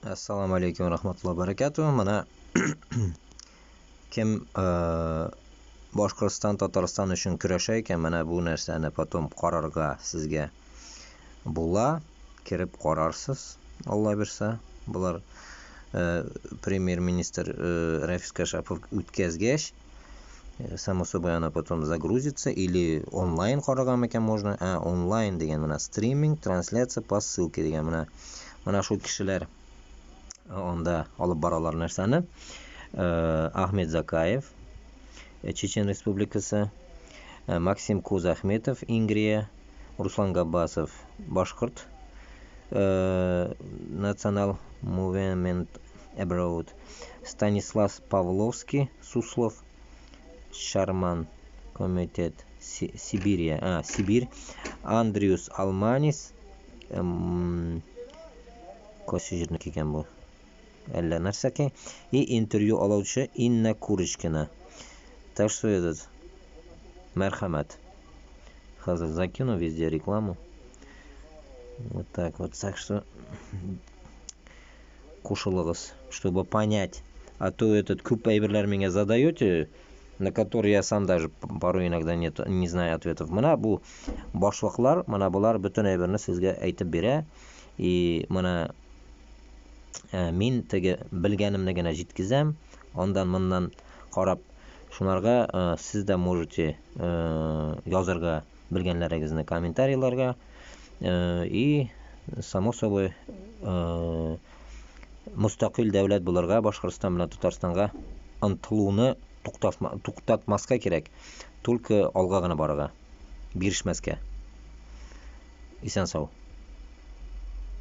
Assalomu alaykum va rahmatullohi va barakatuh. Mana kim Boshqirdiston Tatariston uchun kurashar ekan, mana bu narsani potom qarorga sizga bo'la kirib qararsiz. Alloh bersa, bular premyer ministr Рафис Кашапов o'tkazgach, само собой она потом загрузится или онлайн qaragam ekan можно. Онлайн degan mana стриминг, translyatsiya по ссылке degan mana shu kishilar onda olib boralar narsani. Ahmet Zakayev, Chechen Respublikasi, Maksim Kuzahmetov, Ingriya, Ruslan Gabbasov, Boshqirt, National Movement Abroad, Stanislas Pavlovsky, Suslov, Sharman, Komitet Sibiriya, Sibir, Andrius Almanis, qaysi yerdan kelgan bu? Alla narsaki, и интервью oluvchi Inna Kurishkina. Так что этот, marhamat. Hozir закину везде рекламу. Вот так вот. Так что кушалыгыз, чтобы понять. А то этот көп әйберләр меня задаете, на которые я сам даже порой иногда не знаю ответов. Мына бу башлыклар, мына булар бүтән әйберне сезгә әйтеп бирә. И мына мен теге белгәнемне генә җиткезәм. Ондан моннан карап шуларга сез дә можете язарга белгәннәрегезне комментарийларга. И само собой мустақил дәүләт булырга, Башкортстан белән Татарстанга ынтылуны туктатмаска кирәк. Только алга гына барырга, бирешмәскә. Исән сау.